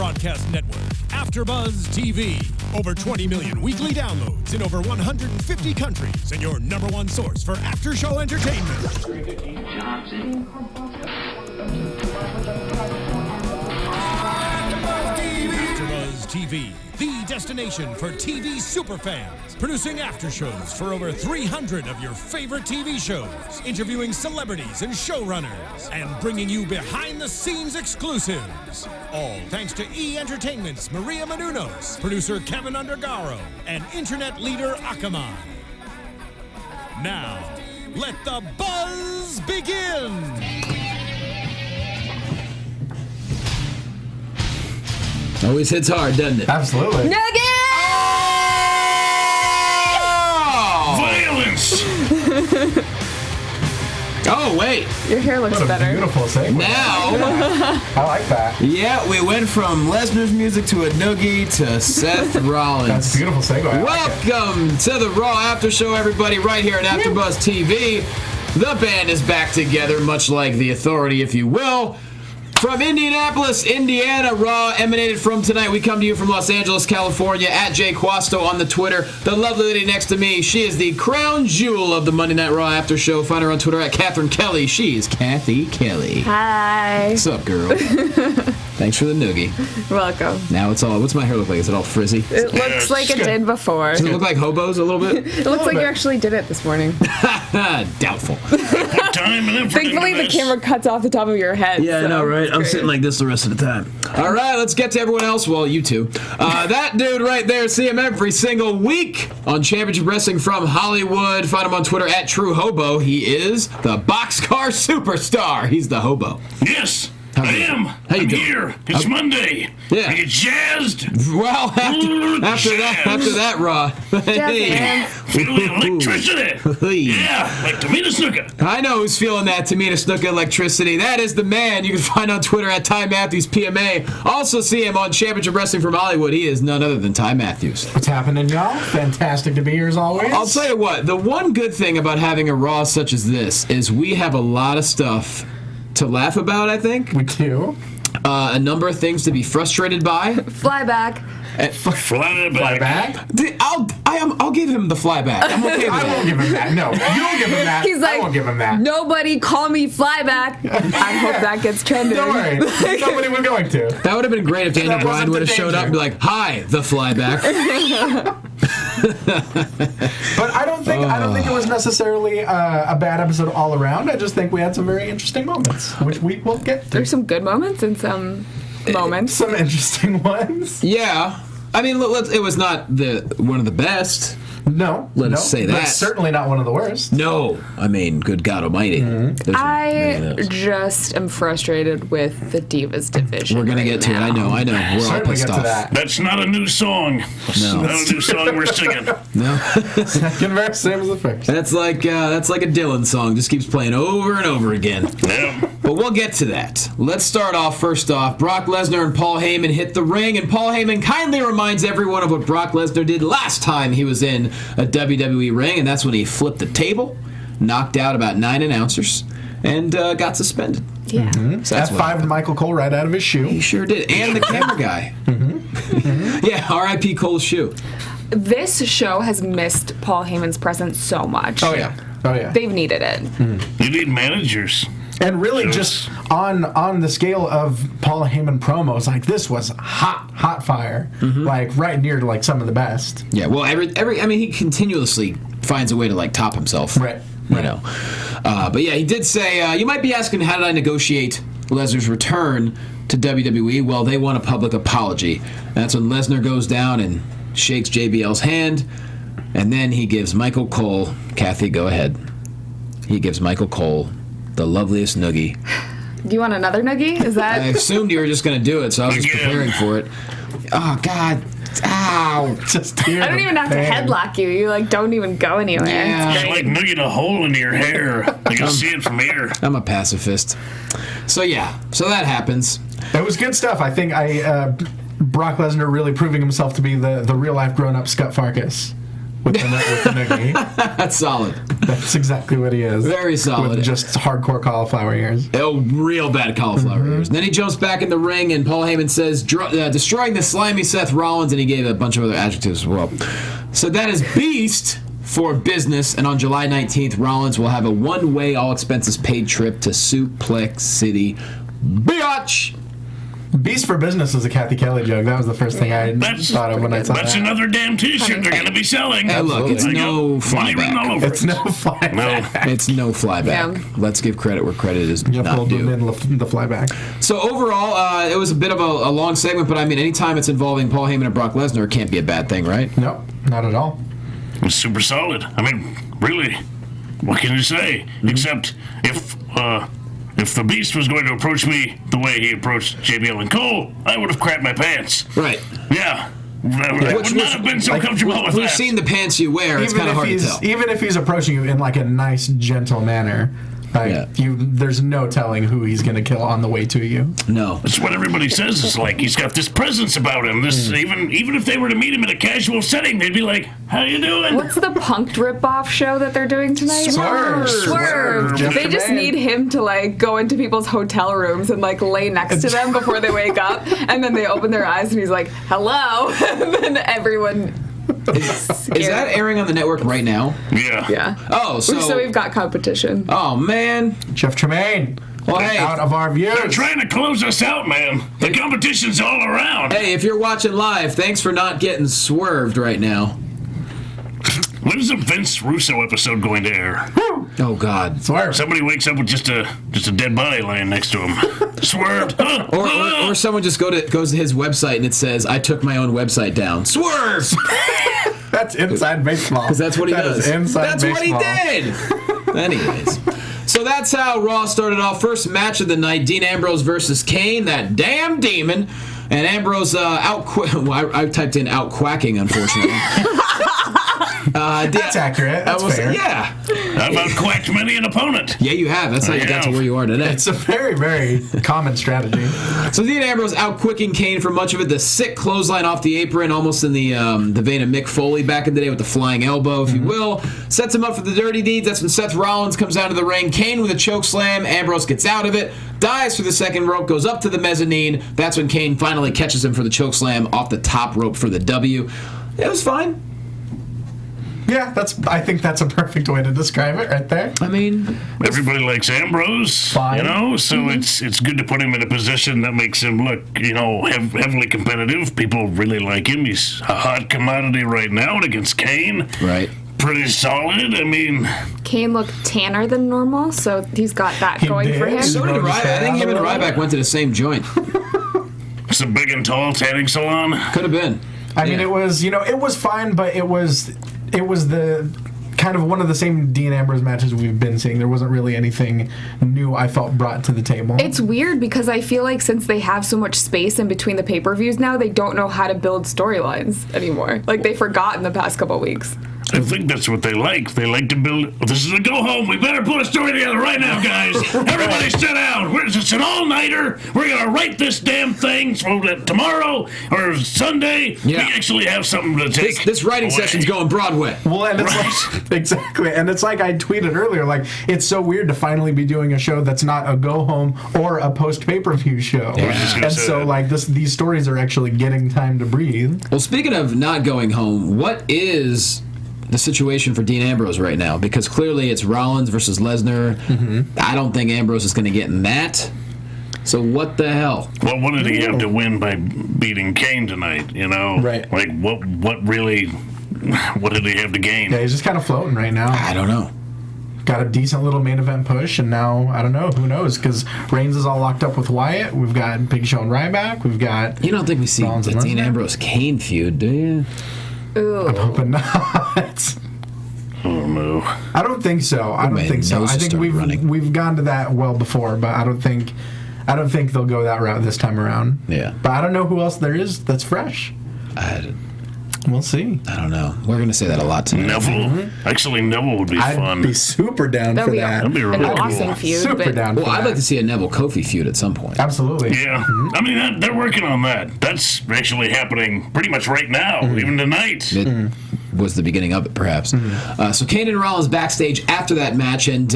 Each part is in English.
broadcast network, AFTERBUZZ TV. Over 20 million weekly downloads in over 150 countries, and your number one source for after-show entertainment. AFTERBUZZ TV, the destination for TV superfans. Producing aftershows for over 300 of your favorite TV shows. Interviewing celebrities and showrunners. And bringing you behind-the-scenes exclusives. All thanks to E! Entertainment's Maria Menounos, producer Kevin Undergaro, and internet leader Akamai. Now, let the buzz begin! Always hits hard, doesn't it? Absolutely. Nugget! Violence! Oh, wait. Your hair looks What a better. beautiful segue. Now, I like that. yeah, we went from Lesnar's music to a noogie to Seth Rollins. That's a beautiful segue. I like it. Welcome to the Raw After Show, everybody, right here at AfterBuzz TV. The band is back together, much like the Authority, if you will. From Indianapolis, Indiana, Raw emanated from tonight. We come to you from Los Angeles, California, at Jay Quasto on the Twitter. The lovely lady next to me, she is the crown jewel of the Monday Night Raw After Show. Find her on Twitter at Cathy Kelley. She is Cathy Kelley. Hi. What's up, girl? Thanks for the noogie. Welcome. Now it's all, what's my hair look like? Is it all frizzy? It looks like it did before. Does it look like hobos a little bit? It looks like you actually did it this morning. Doubtful. Put time and effort Thankfully, into the this. camera cuts off the top of your head. Yeah, I so know, right? it's I'm great. sitting like this the rest of the time. All right, let's get to everyone else. Well, you two. That dude right there, see him every single week on Championship Wrestling from Hollywood. Find him on Twitter at True Hobo. He is the Boxcar Superstar. He's the Hobo. Yes, How I you doing? am. How you I'm doing? here. It's Monday. Yeah. Are you jazzed? Well, after that, Raw. man. Feel the electricity. Yeah, like Tamina Snuka. I know who's feeling that Tamina Snuka electricity. That is the man you can find on Twitter at Ty Matthews PMA. Also see him on Championship Wrestling from Hollywood. He is none other than Ty Matthews. What's happening, y'all? Fantastic to be here as always. I'll tell you what, the one good thing about having a Raw such as this is we have a lot of stuff to laugh about, I think. We do. A number of things to be frustrated by. Fly back. Fly Fly back. back. I'll give him the flyback. I'm okay with I that. won't give him that. No, you don't give him that. He's like, I won't give him that. Nobody call me fly back. I hope that gets trending. Don't worry. Nobody was going to. That would have been great if Daniel That wasn't Bryan would have the showed up and danger. be like, "Hi, the flyback." But I don't think it was necessarily a bad episode all around. I just think we had some very interesting moments, which we will get to. There's some good moments and some moments. Some interesting ones. Yeah, I mean, it was not one of the best. No. Let us say that. But certainly not one of the worst. No, I mean, good God Almighty. There's I many of those. just am frustrated with the Divas division. We're gonna right get to it. now. I know. We're all Certainly pissed get off. to that. That's not a new song. No. Not a new song we're singing. No, Second verse, same as the first. that's like a Dylan song. Just keeps playing over and over again. Yeah. But we'll get to that. Let's start off first off. Brock Lesnar and Paul Heyman hit the ring, and Paul Heyman kindly reminds everyone of what Brock Lesnar did last time he was in a WWE ring, and that's when he flipped the table, knocked out about 9 announcers, and got suspended. Yeah. So that's what F5 Michael Cole right out of his shoe. he sure did, and the camera guy. Yeah, R.I.P. Cole's shoe. This show has missed Paul Heyman's presence so much. Oh yeah. They've needed it. You need managers. And really, just on the scale of Paul Heyman promos, like this was hot fire, like right near to like some of the best. Yeah, well, I mean, he continuously finds a way to like top himself. Right. You know. But yeah, he did say, you might be asking, how did I negotiate Lesnar's return to WWE? Well, they want a public apology. And that's when Lesnar goes down and shakes JBL's hand, and then he gives Michael Cole, Cathy, go ahead. He gives Michael Cole the loveliest noogie. Do you want another noogie? Is I that? assumed you were just going to do it, so I was just Again. preparing for it. Oh, God. Ow. Just hear I don't the even have to pain. headlock you. You like don't even go anywhere. Yeah. It's It's great. like nugging a hole into your hair. You can see it from here. I'm a pacifist. So, yeah. So that happens. It was good stuff. I think Brock Lesnar really proving himself to be the real life grown up Scott Farkas with an E. That's solid. That's exactly what he is. Very solid. With just hardcore cauliflower ears. Oh, real bad cauliflower ears. And then he jumps back in the ring, and Paul Heyman says, destroying the slimy Seth Rollins, and he gave a bunch of other adjectives as well. So that is Beast for business, and on July 19th, Rollins will have a one-way, all-expenses-paid trip to Suplex City, biatch! Beast for business is a Cathy Kelley joke. That was the first thing I thought of when I saw that. That's another damn T-shirt they're going to be selling. Hey, look, it's no Money written all flyback. over It's it. no flyback. No. It's no flyback. Yeah. Let's give credit where credit is You have to not hold due. the flyback. So overall, it was a bit of a long segment, but I mean, anytime it's involving Paul Heyman and Brock Lesnar, it can't be a bad thing, right? No, not at all. It's super solid. I mean, really, what can you say? Except if the Beast was going to approach me the way he approached JBL and Cole, I would have crapped my pants. Right. Yeah. I would not have been so comfortable with We've that. seen the pants you wear. It's kind of hard to tell. Even if he's approaching you in like a nice, gentle manner, like there's no telling who he's going to kill on the way to you. No. That's what everybody says. It's like he's got this presence about him. This even if they were to meet him in a casual setting, they'd be like, "How you doing?" What's the Punk'd rip-off show that they're doing tonight? Swerve. Jeff They just Tremaine. need him to like go into people's hotel rooms and like lay next to them before they wake up, and then they open their eyes and he's like, "Hello," and then everyone. Is that airing on the network right now? Yeah. Yeah. Oh, So we've got competition. Oh, man. Jeff Tremaine. Well, Get hey. out of our views. They're trying to close us out, man. The competition's all around. Hey, if you're watching live, thanks for not getting swerved right now. When's the Vince Russo episode going to air? Oh, God. Swerve. Somebody wakes up with just a dead body laying next to him. Swerved. Or someone just goes to his website and it says, I took my own website down. Swerve! That's inside baseball. Because that's what he That does. is inside That's baseball. what he did! Anyways. So that's how Raw started off. First match of the night, Dean Ambrose versus Kane, that damn demon. And Ambrose well, I typed in out-quacking, unfortunately. That's accurate. That's fair. Yeah. I've outquacked many an opponent. Yeah, you have. That's how you got to where you are today. It's a very, very common strategy. So Dean Ambrose out-quicking Kane for much of it. The sick clothesline off the apron, almost in the vein of Mick Foley back in the day with the flying elbow, if you will. Sets him up for the dirty deeds. That's when Seth Rollins comes out of the ring. Kane with a choke slam. Ambrose gets out of it. Dives through the second rope. Goes up to the mezzanine. That's when Kane finally catches him for the choke slam off the top rope for the W. It was fine. Yeah, I think that's a perfect way to describe it right there. I mean, Everybody likes Ambrose, Fine. you know, so it's good to put him in a position that makes him look, you know, heavily competitive. People really like him. He's a hot commodity right now, and against Kane, right. pretty solid. I mean, Kane looked tanner than normal, so he's got that going for did. him. So did Noticed Ryback. I that think him and a little Ryback went to the same joint. it's a big and tall tanning salon. Could have been. I mean, Yeah. it was fine, but it was the kind of one of the same Dean Ambrose matches we've been seeing. There wasn't really anything new I felt brought to the table. It's weird because I feel like since they have so much space in between the pay-per-views now, they don't know how to build storylines anymore. Like, they forgot in the past couple weeks. I think that's what they like. They like to build. This is a go home. We better put a story together right now, guys. Everybody sit down. It's an all-nighter. We're going to write this damn thing so that tomorrow or Sunday, we actually have something to take. This writing away. session's going Broadway. Well, and it's like, exactly, and it's like I tweeted earlier, like, it's so weird to finally be doing a show that's not a go home or a post pay-per-view show. I was just gonna And say so that. like these stories are actually getting time to breathe. Well, speaking of not going home, what is the situation for Dean Ambrose right now? Because clearly it's Rollins versus Lesnar. I don't think Ambrose is going to get in that. So what the hell? Well, what did he have to win by beating Kane tonight? You know, Right. Like what really? What did he have to gain? Yeah, he's just kind of floating right now. I don't know. Got a decent little main event push, and now I don't know. Who knows? Because Reigns is all locked up with Wyatt. We've got Big Show and Ryback. We've got. You don't think we see Rollins the and Dean Lesnar? Ambrose Kane feud, do you? Ooh. But not. Oh no. I don't think so. I don't Man, think so. nose I just think started running. we've gone to that well before, but I don't think they'll go that route this time around. Yeah. But I don't know who else there is that's fresh. I We'll see. don't know. We're going to say that a lot tonight. Neville. Actually, Neville would be I'd fun. be super down That'd for be that. That'd be really an cool. awesome feud. Super but down. Well, for I'd that. like to see a Neville Kofi feud at some point. Absolutely. Yeah, I mean they're working on that. That's actually happening pretty much right now, even tonight. was the beginning of it, perhaps. So Kane and Rollins backstage after that match, and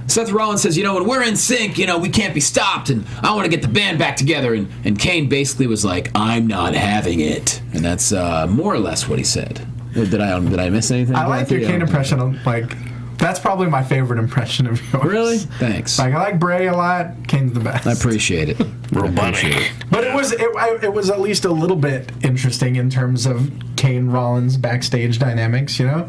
Seth Rollins says, when we're in sync, we can't be stopped, and I want to get the band back together. And Kane basically was like, I'm not having it. And that's more or less what he said. Did I miss anything? I like your Kane impression. That's probably my favorite impression of yours. Really? Thanks. I like Bray a lot. Kane's the best. I appreciate it. Robotic. But it was at least a little bit interesting in terms of Kane Rollins backstage dynamics. Yeah.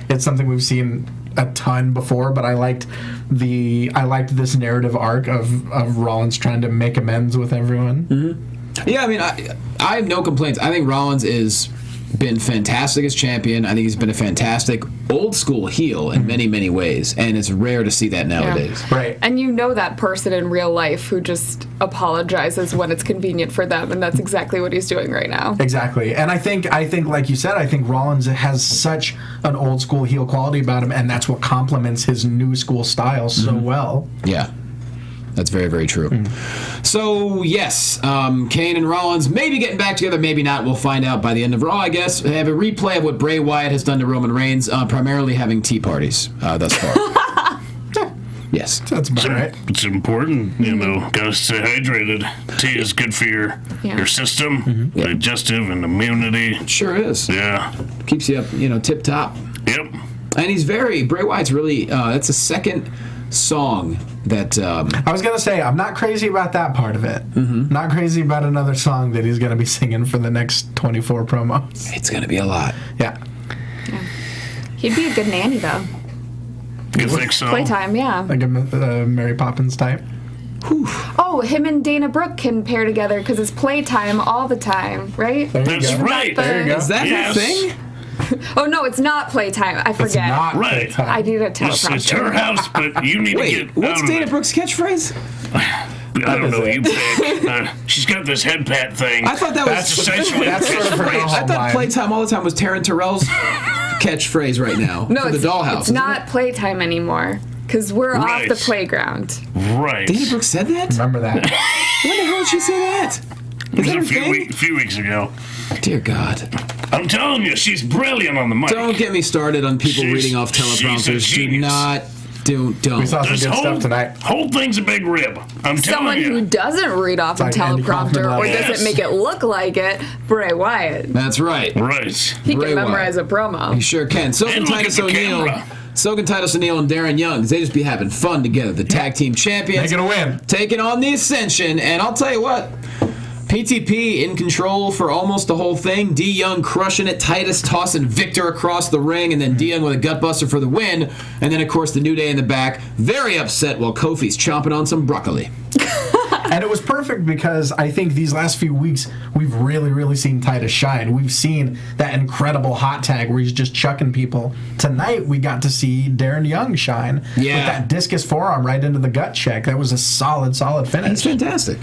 It's something we've seen a ton before, but I liked this narrative arc of Rollins trying to make amends with everyone. Mm-hmm. Yeah, I have no complaints. I think Rollins is been fantastic as champion. I think he's been a fantastic old school heel in many, many ways, and it's rare to see that nowadays. Yeah. Right. And that person in real life who just apologizes when it's convenient for them, and that's exactly what he's doing right now. Exactly. And I think like you said, I think Rollins has such an old school heel quality about him, and that's what complements his new school style so well. Yeah. That's very, very true. So, yes, Kane and Rollins maybe getting back together, maybe not. We'll find out by the end of Raw, I guess. They have a replay of what Bray Wyatt has done to Roman Reigns, primarily having tea parties thus far. Yes. That's about right. It's important, gotta stay hydrated. Tea is good for your system, digestive and immunity. It sure is. Yeah. Keeps you up, tip top. Yep. And Bray Wyatt's really, that's the second song that I was gonna say I'm not crazy about that part of it. Not crazy about another song that he's gonna be singing for the next 24 promos. It's gonna be a lot. Yeah. He'd be a good nanny though. You think so? Playtime, yeah. Like a Mary Poppins type. Oh, him and Dana Brooke can pair together because it's playtime all the time, right? That's right. There you go. Is that a thing? Oh no, it's not playtime. I forget. It's not Right. playtime. I need a teleprompter. It's her house, but you need to Wait, get what's out of Dana it. Brooke's catchphrase? I don't know. You pick. She's got this head pat thing. I thought that That's was essentially That's sort of her catchphrase. I thought playtime all the time was Taryn Terrell's catchphrrize right now. No, for the dollhouse. it's not playtime anymore because we're Right. off the playground. Right. Dana Brooke said that? Remember that. When the hell did she say that? It was that a her few, thing? few weeks ago. Dear God. I'm telling you, she's brilliant on the mic. Don't get me started on people She's- reading off she's a teleprompters. Do genius. not. Don't. We saw some This good stuff tonight. whole thing's a big rib. I'm telling Someone you. who doesn't read off a Like Andy Kaufman teleprompter or level. Yes. doesn't make it look like it, Bray Wyatt. That's right. Right. He Bray can memorize Wyatt. a promo. He sure can. Silk and And look Titus at the O'Neil. camera. Silk and Titus O'Neil and Darren Young. They just be having fun together. The tag team champions. They're gonna win. Taking on the Ascension. And I'll tell you what. PTP in control for almost the whole thing. D Young crushing it. Titus tossing Victor across the ring. And then D Young with a gutbuster for the win. And then, of course, the New Day in the back. Very upset while Kofi's chomping on some broccoli. And it was perfect because I think these last few weeks we've really, really seen Titus shine. We've seen that incredible hot tag where he's just chucking people. Tonight we got to see Darren Young shine with that discus forearm right into the gut check. That was a solid finish. That's fantastic.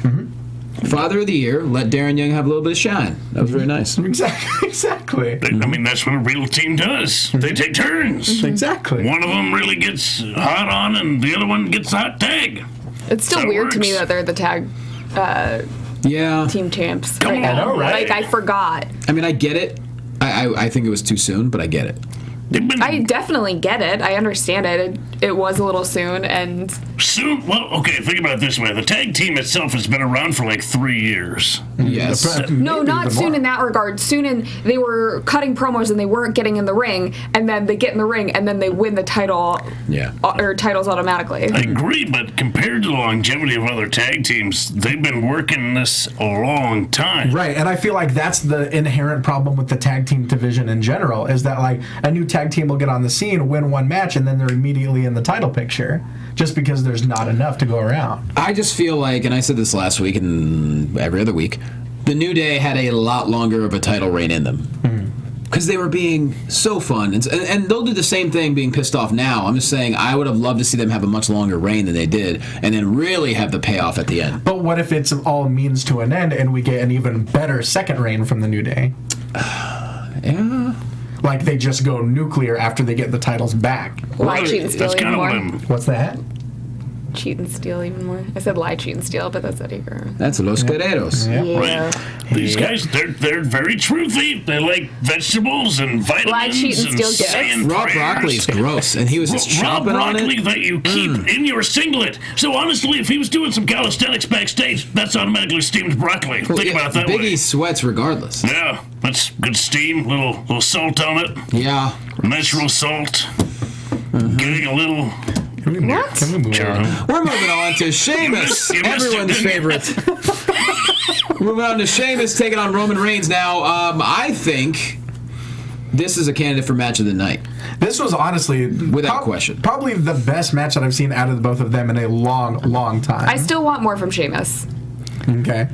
Father of the Year, let Darren Young have a little bit of shine. That was very nice. Exactly. I mean, that's what a real team does. They take turns. Exactly. One of them really gets hot on, and the other one gets a hot tag. It's still So it weird to me works. that they're the tag Yeah. team champs. Come right on, now. I know, right? Like, I forgot. I mean, I get it. I think it was too soon, but I get it. They've been I definitely get it. I understand it. It was a little soon, and soon. Well, okay, think about it this way. The tag team itself has been around for like 3 years. Yes. no, Maybe not even soon more. in that regard. Soon in they were cutting promos and they weren't getting in the ring, and then they get in the ring and then they win the title. Yeah. Or titles automatically. I agree, but compared to the longevity of other tag teams, they've been working this a long time. Right, and I feel like that's the inherent problem with the tag team division in general, is that like a new tag team will get on the scene, win one match, and then they're immediately in the title picture, just because there's not enough to go around. I just feel like, and I said this last week and every other week, the New Day had a lot longer of a title reign in them. Because they were being so fun. And they'll do the same thing being pissed off now. I'm just saying I would have loved to see them have a much longer reign than they did and then really have the payoff at the end. But what if it's all means to an end and we get an even better second reign from the New Day? Yeah. Like they just go nuclear after they get the titles back. Lychee and That's stealing kind more. of what I'm, What's that? cheat and steal even more. I said lie, cheat, and steal, but that's Eddie Guerrero. That's Los Guerreros. Yeah. Right. These guys, they're very truthy. They like vegetables and vitamins. Lie, cheat, and steal saying Raw prayers. broccoli's gross, and he was just Raw chomping on broccoli it. that you keep in your singlet. So honestly, if he was doing some calisthenics backstage, that's automatically steamed broccoli. Think about it that Biggie way. sweats regardless. Yeah, that's good steam. Little salt on it. Yeah. Natural salt. Getting a little. Can we move on? We're moving on to Sheamus, You missed it, everyone's didn't you? favorite. Moving on to Sheamus taking on Roman Reigns now. I think this is a candidate for match of the night. This was honestly, Without question. probably the best match that I've seen out of the both of them in a long, long time. I still want more from Sheamus. Okay.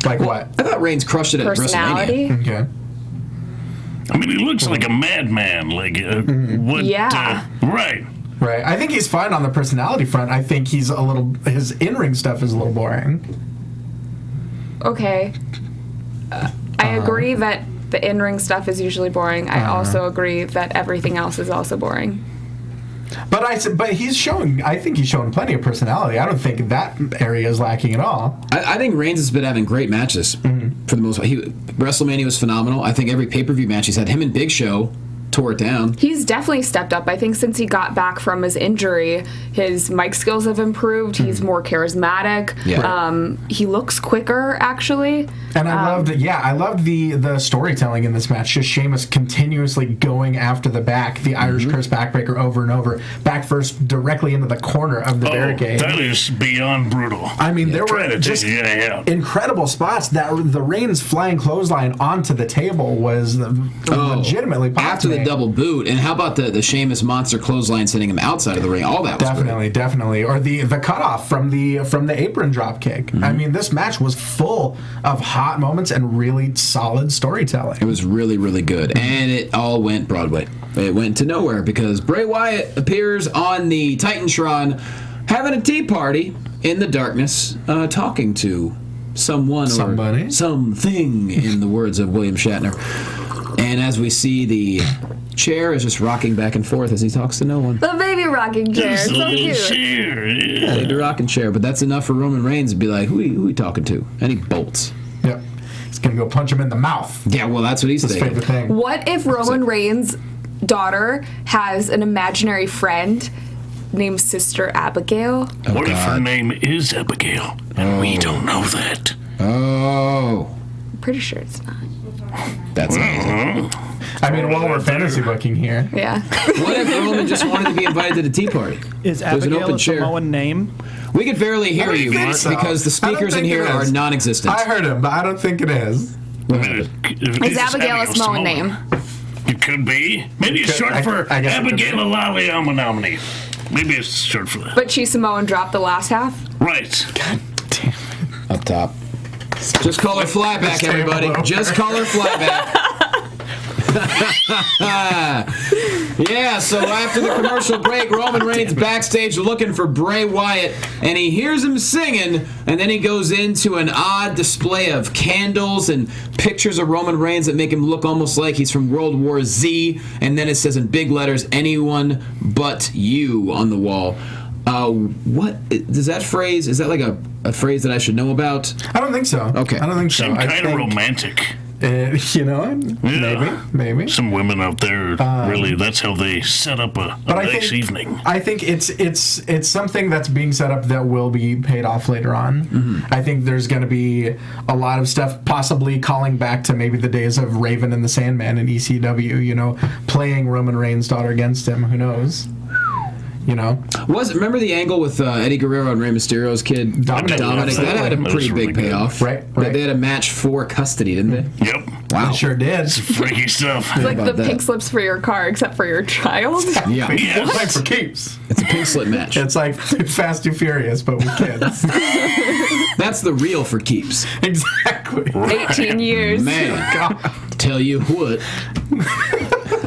Like what? I thought Reigns crushed it at WrestleMania. Personality. Okay. I mean, he looks like a madman. Like, what? Yeah. Right. Right. I think he's fine on the personality front. I think his in-ring stuff is a little boring. Okay. I agree that the in-ring stuff is usually boring. I also agree that everything else is also boring. But he's showing. I think he's showing plenty of personality. I don't think that area is lacking at all. I think Reigns has been having great matches for the most part. WrestleMania was phenomenal. I think every pay-per-view match he's had, him and Big Show tore it down. He's definitely stepped up. I think since he got back from his injury, his mic skills have improved. He's more charismatic. Yeah. He looks quicker, actually. And I loved the storytelling in this match. Just Sheamus continuously going after the back, the Irish Curse backbreaker over and over, back first directly into the corner of the barricade. That is beyond brutal. I mean, there were just yeah. incredible spots. That the Reigns flying clothesline onto the table was legitimately popped After me. the double boot, and how about the Sheamus monster clothesline sending him outside of the ring? All that was Definitely. Or the cutoff from the apron drop kick. I mean, this match was full of hot moments and really solid storytelling. It was really, really good. And it all went Broadway. It went to nowhere because Bray Wyatt appears on the Titantron having a tea party in the darkness, talking to someone Somebody. or something, in the words of William Shatner. And as we see, the chair is just rocking back and forth as he talks to no one. The baby rocking chair. Just a So little cute. chair, Yeah, they do rocking chair, but that's enough for Roman Reigns to be like, who he talking to? And he bolts. Yep. He's going to go punch him in the mouth. Yeah, well, that's what he's His thinking. favorite thing. What if Roman Reigns' daughter has an imaginary friend named Sister Abigail? What if her name is Abigail and we don't know that? Oh, I'm pretty sure it's not. that's amazing. I mean, while we're fantasy booking here. Yeah. What if Roman just wanted to be invited to the tea party? Is There's an Abigail open a chair. Samoan name? We could barely hear I don't you, think Mark, so. because the I don't speakers in think here it are is. non-existent. I heard him, but I don't think it is. Is Abigail a Samoan name? It could be. Maybe it's short for I guess it could be. Abigail Alali Almanomini. Maybe it's short for that. But she Samoan dropped the last half? Right. Up top. Just call her Flyback, everybody. Just call her Flyback. Yeah, so after the commercial break, Roman Reigns backstage looking for Bray Wyatt, and he hears him singing, and then he goes into an odd display of candles and pictures of Roman Reigns that make him look almost like he's from World War Z, and then it says in big letters, "Anyone but you" on the wall. What does that phrase? Is that like a phrase that I should know about? I don't think so. Okay. I don't think so. Seemed I kind of think, romantic. You know, maybe. Some women out there, really, that's how they set up a nice evening. I think it's something that's being set up that will be paid off later on. Mm-hmm. I think there's going to be a lot of stuff possibly calling back to maybe the days of Raven and the Sandman in ECW, you know, playing Roman Reigns' daughter against him. Who knows? You know? Remember the angle with Eddie Guerrero and Rey Mysterio's kid? Dominic. That had a That was pretty really big good. payoff. Right. They had a match for custody, didn't they? Yep. Wow. It sure did. Freaky stuff. It's like the about that? pink slips for your car, except for your child. Yeah. It's like Yes. for keeps. It's a pink slip match. It's like Fast and Furious, but with kids. That's the real for keeps. Exactly. 18 years. Man, tell you what.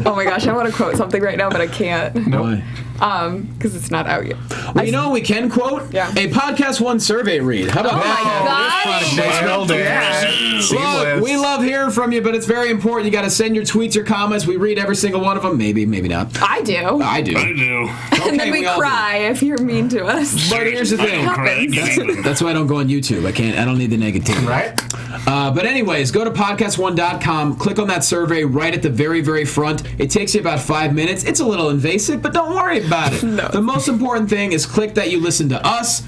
Oh my gosh, I want to quote something right now, but I can't. Why? because it's not out yet. Well, you know what we can quote? Yeah. A Podcast One survey read. How about Look, we love hearing from you, but it's very important. You got to send your tweets or comments. We read every single one of them. Maybe not. I do. I do. I And then we cry if you're mean to us. But here's the thing. That's why I don't go on YouTube. I don't need the negativity. Right? But anyways, go to podcast1.com, click on that survey right at the very, very front. It takes you about 5 minutes. It's a little invasive, but don't worry about it. No. The most important thing is click that you listen to us,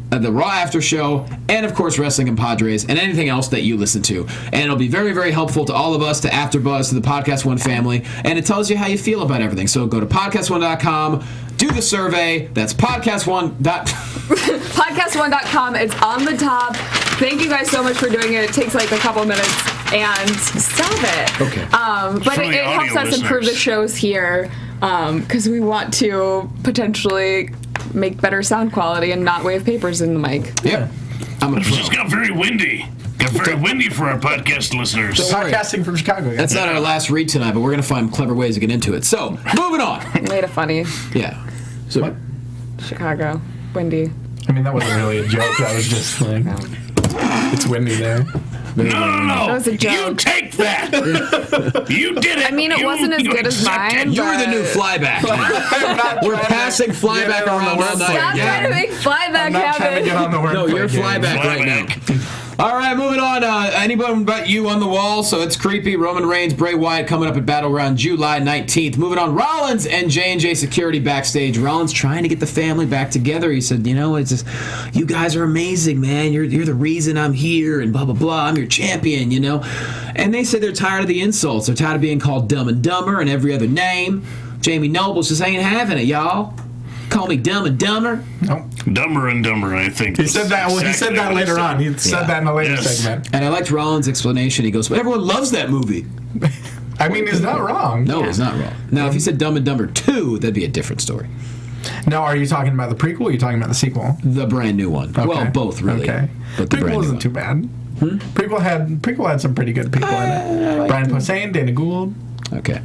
the Raw After Show, and of course Wrestling and Padres, and anything else that you listen to. And it'll be very, very helpful to all of us, to AfterBuzz, to the Podcast One family, and it tells you how you feel about everything. So go to podcast1.com, do the survey. That's Podcast1.com. It's on the top. Thank you guys so much for doing it. It takes like a couple minutes, and stop it. Okay. But it helps us improve the shows here, because we want to potentially make better sound quality and not wave papers in the mic. Yep. I'm a It pro. just got very windy. Got very windy for our podcast listeners. Sorry. Podcasting from Chicago. That's not our last read tonight, but we're going to find clever ways to get into it. So, moving on. Made it funny. Yeah. So, What? Chicago. Windy. I mean, that wasn't really a joke. That was just like, it's windy there. No. That was a joke. You take that. You did it. I mean, it wasn't as good as accept it. mine. you're the new flyback. We're passing flyback around all night. Stop trying to make flyback I'm not trying to happen. get on the word. No, you're game. flyback right now. All right, moving on. Anybody but you on the wall, so it's creepy. Roman Reigns, Bray Wyatt coming up at Battleground July 19th. Moving on, Rollins and J&J Security backstage. Rollins trying to get the family back together. He said, it's just, you guys are amazing, man. You're the reason I'm here, and blah, blah, blah. I'm your champion, And they said they're tired of the insults. They're tired of being called Dumb and Dumber and every other name. Jamie Nobles just ain't having it, y'all. Call me Dumb and Dumber. Nope. Dumber and Dumber, I think. He said that. Well, he said that later on. He said that in a later Yes. segment. And I liked Rollins' explanation. He goes, but everyone loves that movie. I mean, he's not wrong. No, he's not wrong. Now, if you said Dumb and Dumber 2, that'd be a different story. Now, are you talking about the prequel or are you talking about the sequel? The brand new one. Okay. Well, both, really. Okay. But the brand Prequel new isn't one. too bad. Prequel had some pretty good people in it. Brian Posehn, Dana Gould. Okay.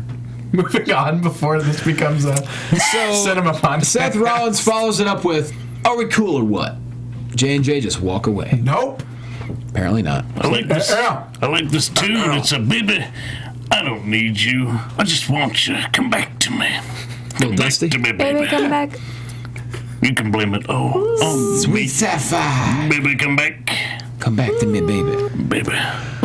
Moving on before this becomes a cinema podcast. Seth Rollins follows it up with, are we cool or what? J&J just walk away. Nope. Apparently not. I like this. Yeah. I like this too. It's a baby. I don't need you. I just want you. Come back to me. Little Back Dusty. to me, baby. Baby, come back. You can blame it. Oh, Sweet me. Sapphire. Baby, come back. Come back to me, baby. Baby.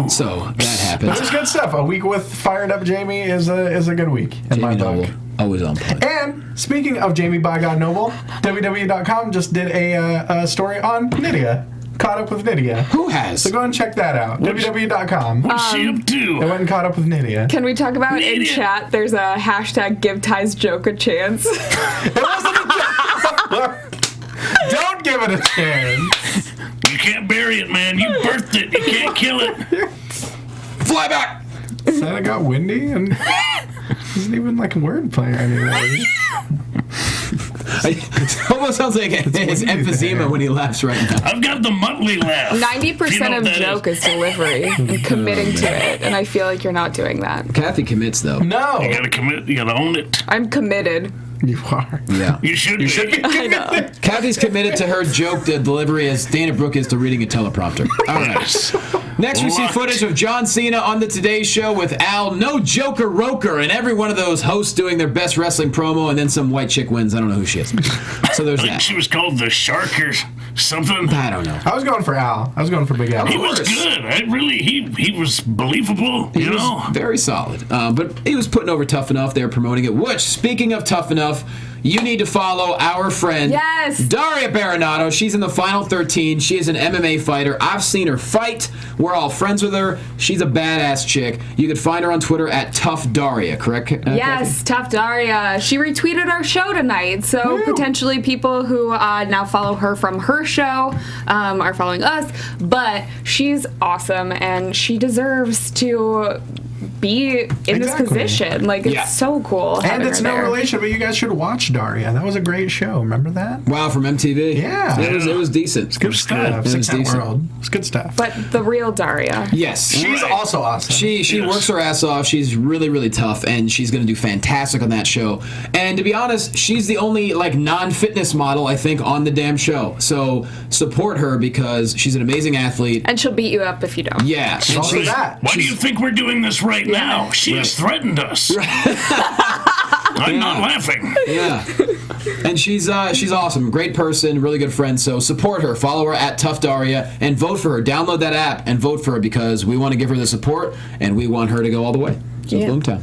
So, that This happens. is good stuff. A week with fired up Jamie is a good week in my Jamie book. Noble, always on point. And speaking of Jamie by God Noble, WWE.com just did a story on Nydia. Caught up with Nydia. Who has? So go and check that out. WWE.com. What's she up I to? went and caught up with Nydia. Can we talk about in Idiot. chat? There's a hashtag give Ty's joke a chance. It wasn't a joke. Don't give it a chance. You can't bury it, man. You birthed it. You can't kill it. Fly back! Said it got windy and isn't even like a wordplay or anything. It almost sounds like his windy emphysema there. when he laughs right now. I've got the Muttley laugh. 90% of joke is delivery and committing to it, and I feel like you're not doing that. Kathy commits, though. No. You gotta commit. You gotta own it. I'm committed. You are. Yeah. You should be. I know. Kathy's committed to her joke delivery as Dana Brooke is to reading a teleprompter. All right. Yes. Next, we see Locked. footage of John Cena on the Today Show with Al, no Joker Roker, and every one of those hosts doing their best wrestling promo, and then some white chick wins. I don't know who she is. So there's I think that. she was called the Shark or something. I don't know. I was going for Al. I was going for Big Al. He was course. good. He was believable. He You was know. very solid. But he was putting over Tough Enough. They were promoting it. Which, speaking of Tough Enough, you need to follow our friend Yes. Daria Baronato. She's in the final 13. She is an MMA fighter. I've seen her fight. We're all friends with her. She's a badass chick. You can find her on Twitter at Tough Daria, correct? Yes, Tough Daria. She retweeted our show tonight, so potentially people who now follow her from her show are following us. But she's awesome, and she deserves to be in this position. Like, it's so cool. And it's no relation, but you guys should watch Daria. That was a great show. Remember that? Wow, from MTV? Yeah. It was decent. It's good stuff. It was decent. World. It's good stuff. But the real Daria. Yes. She's also awesome. She works her ass off. She's really, really tough, and she's going to do fantastic on that show. And to be honest, she's the only, like, non-fitness model, I think, on the damn show. So support her because she's an amazing athlete. And she'll beat you up if you don't. Yeah. Why do you think we're doing this right now? She has threatened us. I'm not laughing. Yeah. And she's awesome. Great person, really good friend. So support her. Follow her at Tough Daria and vote for her. Download that app and vote for her because we want to give her the support and we want her to go all the way. So Boomtown.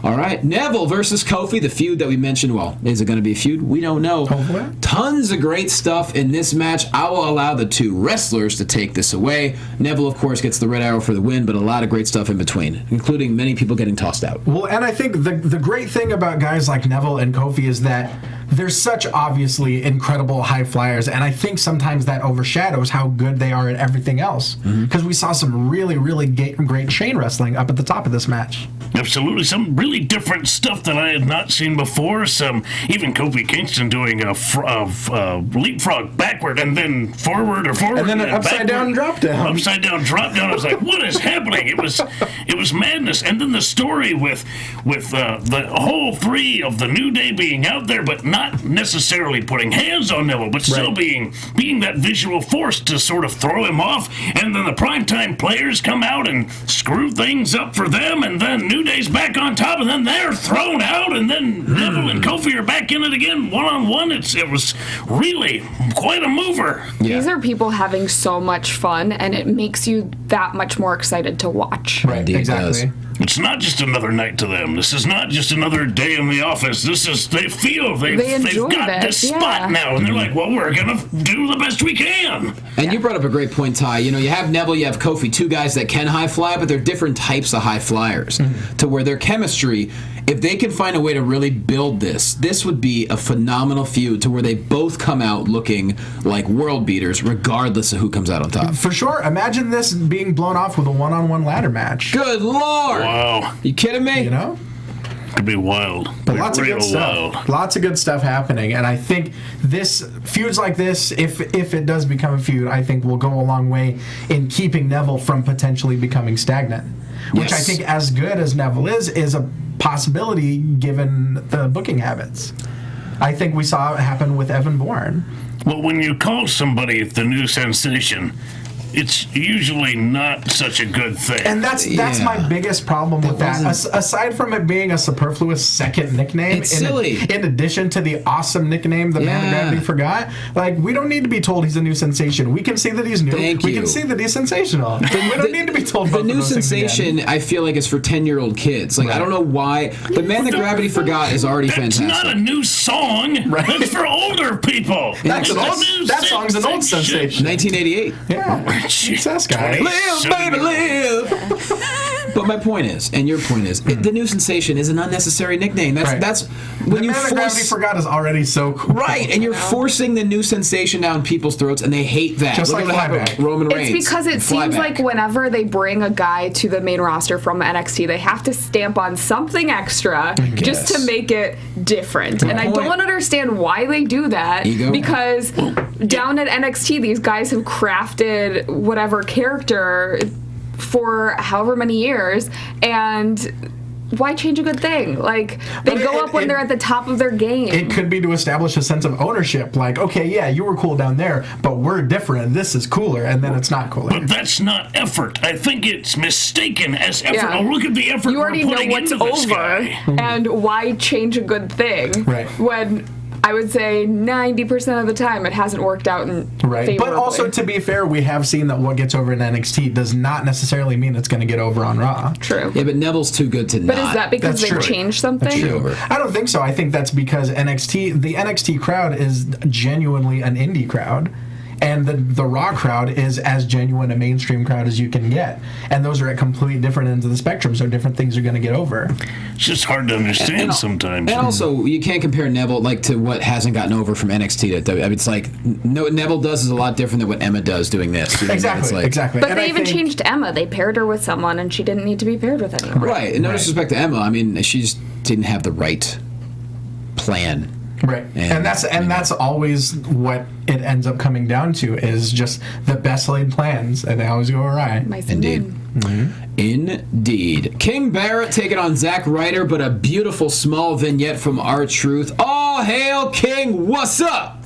All right, Neville versus Kofi, the feud that we mentioned. Well, is it going to be a feud? We don't know. Hopefully. Tons of great stuff in this match. I will allow the two wrestlers to take this away. Neville, of course, gets the red arrow for the win, but a lot of great stuff in between, including many people getting tossed out. Well, and I think the great thing about guys like Neville and Kofi is that they're such obviously incredible high flyers, and I think sometimes that overshadows how good they are at everything else. Because we saw some really, really great chain wrestling up at the top of this match. Absolutely, some really different stuff that I had not seen before. Some even Kofi Kingston doing a leapfrog backward and then forward or forward and then an upside down drop down. Upside down drop down. I was like, what is happening? It was madness. And then the story with the whole three of the New Day being out there, but not necessarily putting hands on Neville, but still being that visual force to sort of throw him off. And then the primetime players come out and screw things up for them, and then New Day's back on top, and then they're thrown out, and then Neville and Kofi are back in it again, one-on-one. It was really quite a mover. Yeah. These are people having so much fun, and it makes you that much more excited to watch. Right, exactly. It's not just another night to them. This is not just another day in the office. They feel they've got this spot now, and they're like, well, we're going to do the best we can. And you brought up a great point, Ty. You know, you have Neville, you have Kofi, two guys that can high fly, but they're different types of high flyers. To where their chemistry, if they can find a way to really build this would be a phenomenal feud to where they both come out looking like world beaters, regardless of who comes out on top. For sure. Imagine this being blown off with a one-on-one ladder match. Good Lord! Wow. You kidding me? You know? Could be wild. But lots of good stuff. Wild. Lots of good stuff happening. And I think feuds like this, if it does become a feud, I think will go a long way in keeping Neville from potentially becoming stagnant. Which I think, as good as Neville is a possibility given the booking habits. I think we saw it happen with Evan Bourne. Well, when you call somebody the new sensation, it's usually not such a good thing. And that's my biggest problem with that. Aside from it being a superfluous second nickname, it's silly. In addition to the awesome nickname the man that gravity forgot, like, we don't need to be told he's a new sensation. We can see that he's new. We can see that he's sensational. We don't need to be told the new sensation, I feel like, is for 10-year-old kids. Like, I don't know why. The man that gravity forgot is already fantastic. That's not a new song. Right. That's for older people. That song's an old sensation. 1988. Yeah. Success, guy. Live, baby, live. But my point is, and your point is, the new sensation is an unnecessary nickname. That's when the you man that gravity forgot is already so cool. Right, and you're forcing the new sensation down people's throats, and they hate that. Just Look like what happened with Roman Reigns. It's because it seems like whenever they bring a guy to the main roster from NXT, they have to stamp on something extra just to make it different. And I don't understand why they do that. Because down at NXT, these guys have crafted whatever character for however many years, and why change a good thing? Like, they go up when they're at the top of their game. It could be to establish a sense of ownership. Like, okay, yeah, you were cool down there, but we're different. This is cooler, and then it's not cooler. But that's not effort. I think it's mistaken as effort. Yeah. Oh, look at the effort you already we're putting know what's into this over, guy. and why change a good thing when I would say 90% of the time it hasn't worked out in favorably. But also, to be fair, we have seen that what gets over in NXT does not necessarily mean it's going to get over on Raw. True. Yeah, but Neville's too good to not. But is that because they changed something? That's true. I don't think so. I think that's because the NXT crowd is genuinely an indie crowd. and the Raw crowd is as genuine a mainstream crowd as you can get. And those are at complete different ends of the spectrum, so different things are going to get over. It's just hard to understand sometimes. And also, you can't compare Neville to what hasn't gotten over from NXT to WWE. I mean, it's like what Neville does is a lot different than what Emma does doing this. Exactly. But they even changed Emma. They paired her with someone, and she didn't need to be paired with anyone. Right. And no disrespect to Emma, I mean, she just didn't have the right plan. Right, and that's always what it ends up coming down to, is just the best laid plans, and they always go awry. Indeed. Indeed. King Barrett taking on Zack Ryder, but a beautiful small vignette from R-Truth. All hail King, what's up?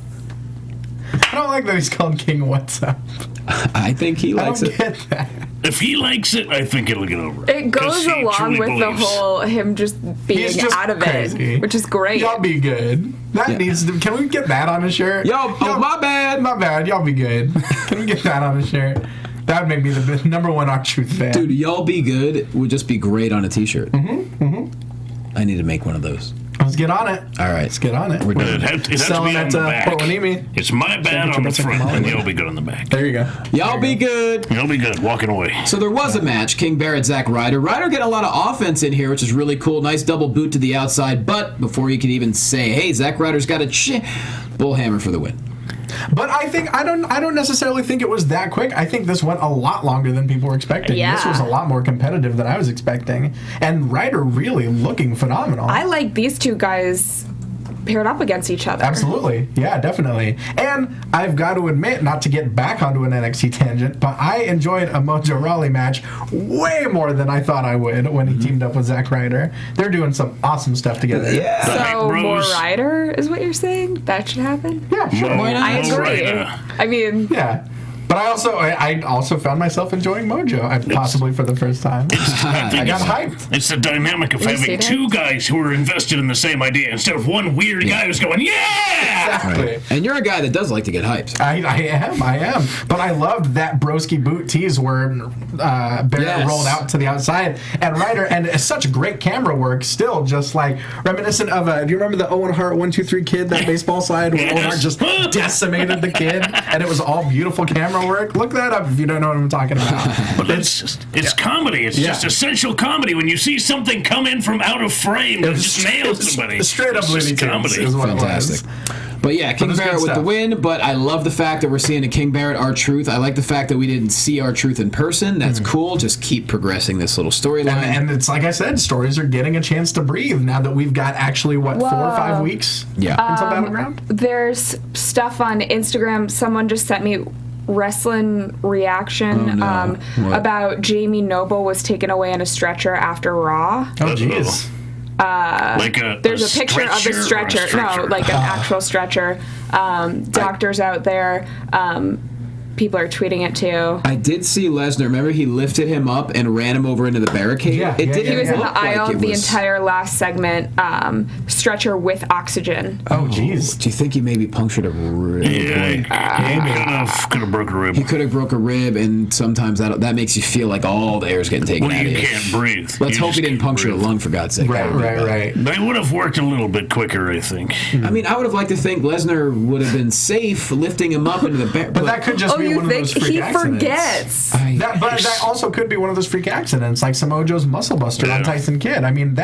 I don't like that he's called King What's Up. I think he likes it. I don't get that. If he likes it, I think it'll get over. It goes along with the whole him just being out of it, which is great. Y'all be good. That needs to. Can we get that on a shirt? My bad. Y'all be good. Can we get that on a shirt? That would make me the number one R-Truth fan. Dude, y'all be good would just be great on a t-shirt. I need to make one of those. Let's get on it. All right. Let's get on it. We're doing it. It has to be on the back. It's my bad on the front, and you'll be good on the back. There you go. Y'all be good. You'll be good. Walking away. So there was a match. King Barrett, Zack Ryder. Ryder getting a lot of offense in here, which is really cool. Nice double boot to the outside, but before you can even say, hey, Zack Ryder's got a bullhammer for the win. But I think I don't necessarily think it was that quick. I think this went a lot longer than people were expecting. Yeah. This was a lot more competitive than I was expecting. And Ryder really looking phenomenal. I like these two guys paired up against each other. Absolutely. Yeah, definitely. And I've got to admit, not to get back onto an NXT tangent, but I enjoyed a Mojo Rawley match way more than I thought I would when he teamed up with Zack Ryder. They're doing some awesome stuff together. Yeah. So more Ryder is what you're saying? That should happen? Yeah, sure. I agree. I mean... Yeah. But I also found myself enjoying Mojo, possibly for the first time. I got hyped. It's the dynamic of having two guys who are invested in the same idea instead of one weird guy who's going, yeah! Exactly. Right. And you're a guy that does like to get hyped. I am. But I loved that broski boot tease where Barrett rolled out to the outside, and Ryder, and it's such great camera work still, just like reminiscent of do you remember the Owen Hart 1-2-3 kid, that baseball slide where Owen Hart just decimated the kid, and it was all beautiful camera work? Look that up if you don't know what I'm talking about. But it's comedy. It's just essential comedy. When you see something come in from out of frame that just nails somebody. Straight up Looney Tunes is what fantastic. It was. But yeah, King Barrett with the win, but I love the fact that we're seeing a King Barrett R-Truth. I like the fact that we didn't see R-Truth in person. That's cool. Just keep progressing this little storyline. And it's like I said, stories are getting a chance to breathe now that we've got actually, 4 or 5 weeks until Battleground? There's stuff on Instagram. Someone just sent me wrestling reaction about Jamie Noble was taken away in a stretcher after Raw. Oh, jeez. There's a picture of the stretcher. No, like an actual stretcher. Doctors out there. People are tweeting it too. I did see Lesnar. Remember, he lifted him up and ran him over into the barricade. He was in the aisle the entire last segment. Stretcher with oxygen. Oh, jeez. Do you think he maybe punctured a rib? Yeah, could have broke a rib. He could have broke a rib, and sometimes that makes you feel like all the air is getting taken out of you. You can't breathe. Let's hope he didn't puncture a lung, for God's sake. Right. They would have worked a little bit quicker, I think. I mean, I would have liked to think Lesnar would have been safe lifting him up into the barricade. But that could just be one of those freak accidents. Forgets. But that also could be one of those freak accidents, like Samojo's Muscle Buster on Tyson Kidd. I mean,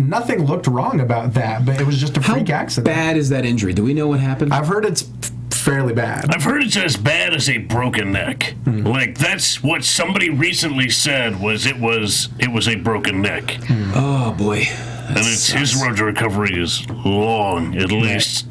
nothing looked wrong about that, but it was just a freak accident. How bad is that injury? Do we know what happened? I've heard it's fairly bad. I've heard it's as bad as a broken neck. Like, that's what somebody recently said it was a broken neck. Oh boy. And his road to recovery is long, at least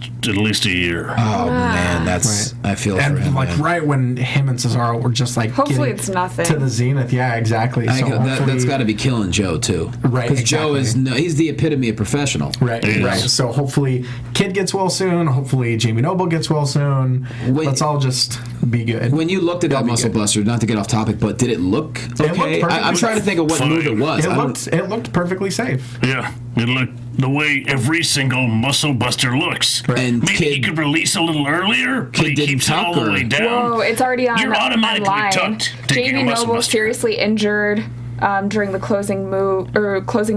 a year. Oh man, that's I feel for him. Like right when him and Cesaro were just like hopefully it's nothing to the zenith. Yeah, exactly. So that's got to be killing Joe too. Right, because Joe he's the epitome of professional. Right. So hopefully Kid gets well soon. Hopefully Jamie Noble gets well soon. Let's all just be good. When you looked at that Muscle Buster, not to get off topic, but did it look okay? I'm trying to think of what move it was. It looked perfectly safe. Yeah. It looked the way every single Muscle Buster looks. Right. And maybe he could release a little earlier, but he keeps it all the way down. Whoa, it's already on. You're automatically online. tucked. Jamie Noble seriously injured. during the closing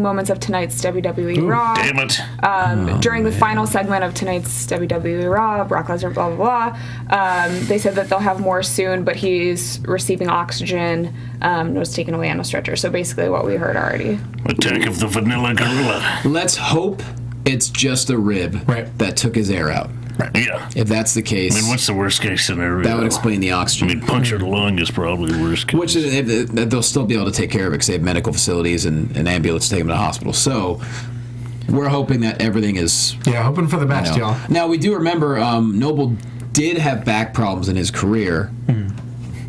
moments of tonight's WWE Raw. Damn it. During the final segment of tonight's WWE Raw, Brock Lesnar, blah, blah, blah, they said that they'll have more soon, but he's receiving oxygen, was taken away on a stretcher. So basically what we heard already. Attack of the Vanilla Gorilla. Let's hope it's just a rib that took his air out. Right. Yeah. If that's the case, I mean, what's the worst case scenario? That would explain the I oxygen. mean, punctured lung is probably the worst case. Which is, they'll still be able to take care of it because they have medical facilities and an ambulance to take him to the hospital. So we're hoping that everything is... Yeah, hoping for the best, y'all. Now, we do remember Noble did have back problems in his career.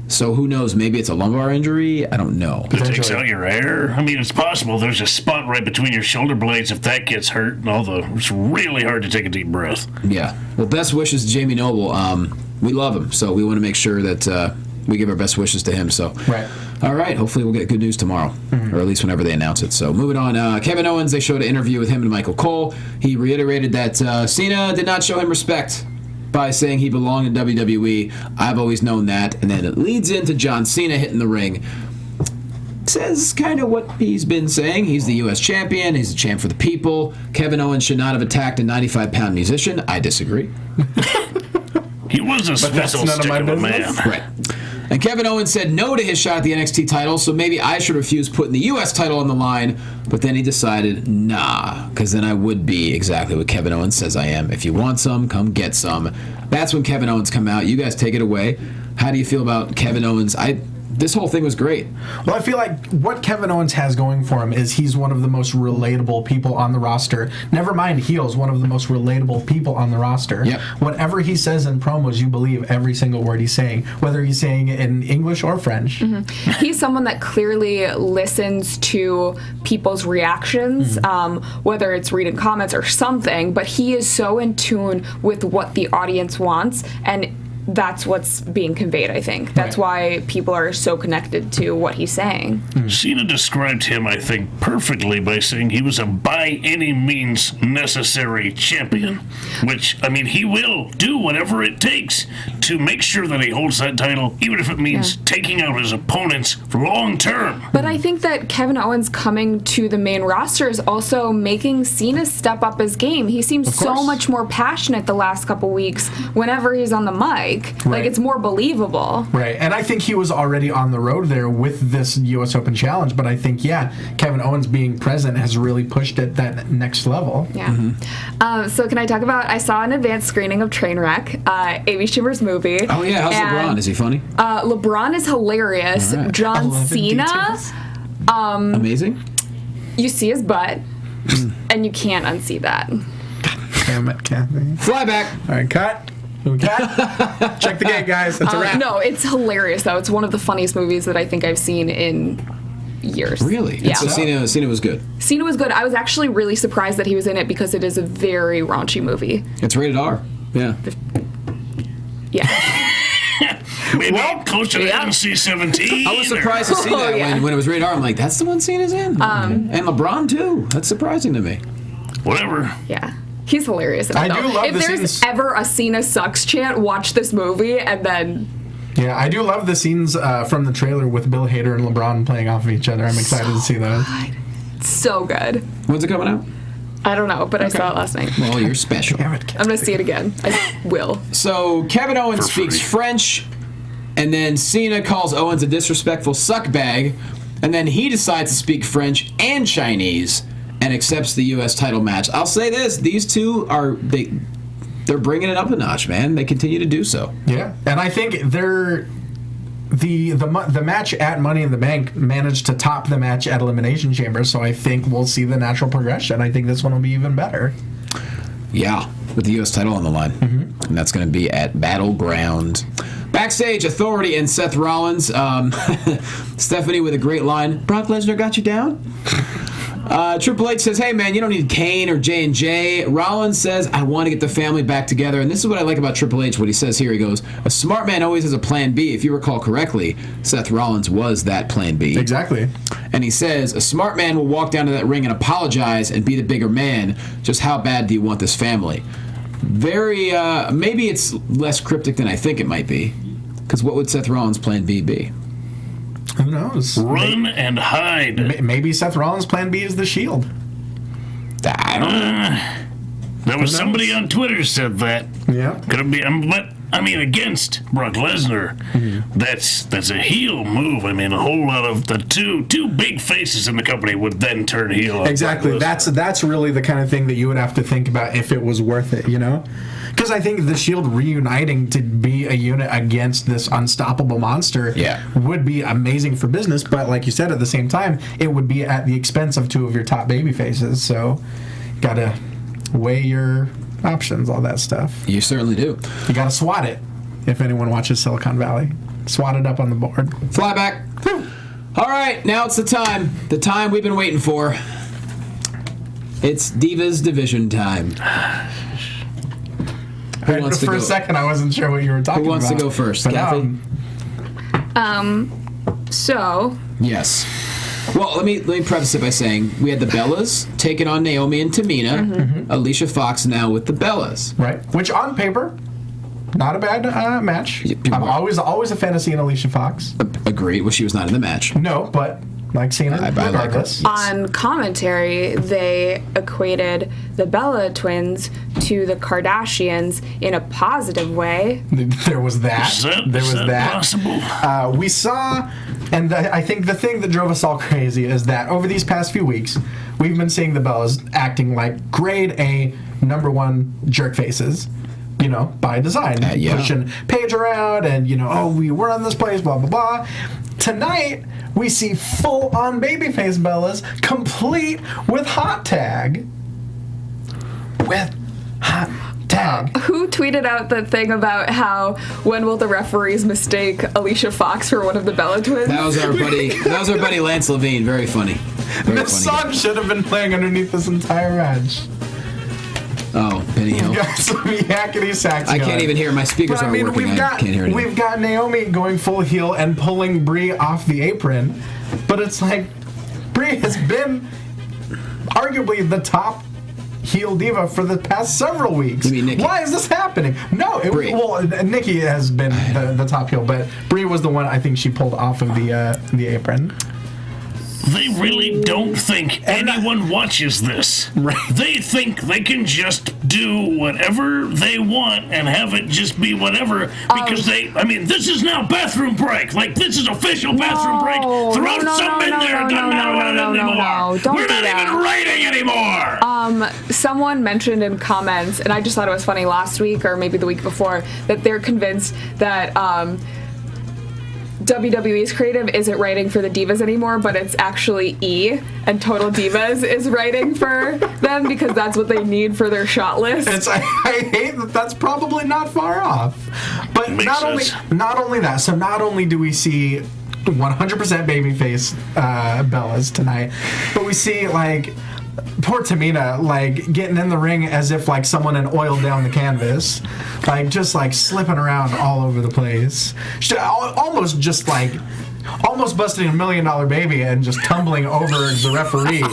So who knows? Maybe it's a lumbar injury. I don't know. It takes out your air. I mean, it's possible. There's a spot right between your shoulder blades. If that gets hurt, it's really hard to take a deep breath. Yeah. Well, best wishes to Jamie Noble. We love him, so we want to make sure that we give our best wishes to him. So, all right. Hopefully, we'll get good news tomorrow, or at least whenever they announce it. So, moving on. Kevin Owens. They showed an interview with him and Michael Cole. He reiterated that Cena did not show him respect by saying he belonged in WWE. I've always known that. And then it leads into John Cena hitting the ring. Says kind of what he's been saying. He's the U.S. champion. He's a champ for the people. Kevin Owens should not have attacked a 95-pound musician. I disagree. He was a special stick of a man. Right. And Kevin Owens said no to his shot at the NXT title, so maybe I should refuse putting the U.S. title on the line. But then he decided, nah, because then I would be exactly what Kevin Owens says I am. If you want some, come get some. That's when Kevin Owens come out. You guys take it away. How do you feel about Kevin Owens? This whole thing was great. Well, I feel like what Kevin Owens has going for him is he's one of the most relatable people on the roster. Never mind heels, one of the most relatable people on the roster. Yep. Whatever he says in promos, you believe every single word he's saying, whether he's saying it in English or French. He's someone that clearly listens to people's reactions, whether it's reading comments or something, but he is so in tune with what the audience wants, and that's what's being conveyed, I think. That's why people are so connected to what he's saying. Cena described him, I think, perfectly by saying he was a by any means necessary champion. Which, I mean, he will do whatever it takes to make sure that he holds that title, even if it means taking out his opponents long term. But I think that Kevin Owens coming to the main roster is also making Cena step up his game. He seems so much more passionate the last couple weeks whenever he's on the mic. Like, it's more believable. Right, and I think he was already on the road there with this U.S. Open Challenge, but I think, Kevin Owens being present has really pushed it that next level. Yeah. So can I talk about, I saw an advanced screening of Trainwreck, Amy Schumer's movie. Oh, yeah. How's LeBron? Is he funny? LeBron is hilarious. All right. John Cena. Amazing. You see his butt, and you can't unsee that. Damn it, Cathy. Fly back. All right, cut. Check the gate, guys. That's a wrap. No, it's hilarious, though. It's one of the funniest movies that I think I've seen in years. Really? Yeah. So Cena was good. Cena was good. I was actually really surprised that he was in it because it is a very raunchy movie. It's rated R. Yeah. Yeah. Maybe closer to NC-17. I was surprised to see that when it was rated R. I'm like, that's the one Cena's in? And LeBron, too. That's surprising to me. Whatever. Yeah. He's hilarious. I do love if the there's scenes. ever a Cena sucks chant, watch this movie and then... Yeah, I do love the scenes from the trailer with Bill Hader and LeBron playing off of each other. I'm excited to see those. So good. When's it coming out? I don't know, but I saw it last night. Well, you're special. I'm going to see it again. I will. So Kevin Owens speaks French, and then Cena calls Owens a disrespectful suckbag, and then he decides to speak French and Chinese and accepts the U.S. title match. I'll say this: these two they're bringing it up a notch, man. They continue to do so. Yeah, and I think the match at Money in the Bank managed to top the match at Elimination Chamber, so I think we'll see the natural progression. I think this one will be even better. Yeah, with the U.S. title on the line. And that's going to be at Battleground. Backstage, Authority and Seth Rollins. Stephanie with a great line. Brock Lesnar got you down? Triple H says, hey, man, you don't need Kane or J&J. Rollins says, I want to get the family back together. And this is what I like about Triple H, what he says here. He goes, a smart man always has a plan B. If you recall correctly, Seth Rollins was that plan B. Exactly. And he says, a smart man will walk down to that ring and apologize and be the bigger man. Just how bad do you want this family? Very, maybe it's less cryptic than I think it might be. Because what would Seth Rollins' plan B be? Who knows? Run and hide. Maybe Seth Rollins' plan B is the Shield. I don't know. There was somebody on Twitter said that. Yeah. Could it be? But I mean, against Brock Lesnar, that's a heel move. I mean, a whole lot of the two big faces in the company would then turn heel. On Exactly. That's really the kind of thing that you would have to think about if it was worth it, you know? Because I think the Shield reuniting to be a unit against this unstoppable monster would be amazing for business, but like you said, at the same time, it would be at the expense of two of your top baby faces. So, gotta weigh your options, all that stuff. You certainly do. You gotta SWAT it. If anyone watches Silicon Valley, SWAT it up on the board. Fly back. All right, now it's the time we've been waiting for. It's Divas Division time. For a second, I wasn't sure what you were talking about. Who wants to go first, Cathy? So. Yes. Well, let me preface it by saying we had the Bellas taking on Naomi and Tamina. Alicia Fox now with the Bellas. Right. Which on paper, not a bad match. I'm always a fan of seeing Alicia Fox. Agreed. Well, she was not in the match. No, but like Cena, regardless. On commentary, they equated the Bella twins to the Kardashians in a positive way. There was that. Is that possible? We saw, and I think the thing that drove us all crazy is that over these past few weeks, we've been seeing the Bellas acting like grade A #1 jerk faces. You know, by design. Pushing Paige around and, you know, we were on this place, blah, blah, blah. Tonight, we see full-on babyface Bellas complete with hot tag. Who tweeted out the thing about how when will the referees mistake Alicia Fox for one of the Bella twins? That was our buddy Lance Levine. Very funny. This song should have been playing underneath this entire match. Oh, Penny Hill. We got some yakety sax. I can't even hear. My speakers aren't working. I can't hear anything. We've got Naomi going full heel and pulling Brie off the apron, but it's like Brie has been arguably the top heel diva for the past several weeks. You mean Nikki? Why is this happening? No, Nikki has been the top heel, but Brie was the one I think she pulled off of the apron. They really don't think anyone watches this. Right. They think they can just do whatever they want and have it just be whatever because this is now bathroom break. Like, this is official bathroom break. Throw something in there. It doesn't matter what it is anymore. We're not even writing anymore. Someone mentioned in comments, and I just thought it was funny last week or maybe the week before, that they're convinced that WWE's creative isn't writing for the Divas anymore, but it's actually E, and Total Divas is writing for them because that's what they need for their shot list. I hate that. That's probably not far off. But not only that. So not only do we see 100% babyface Bellas tonight, but we see like poor Tamina like getting in the ring as if like someone had oiled down the canvas, like just like slipping around all over the place. She almost busting $1 million baby and just tumbling over the referee.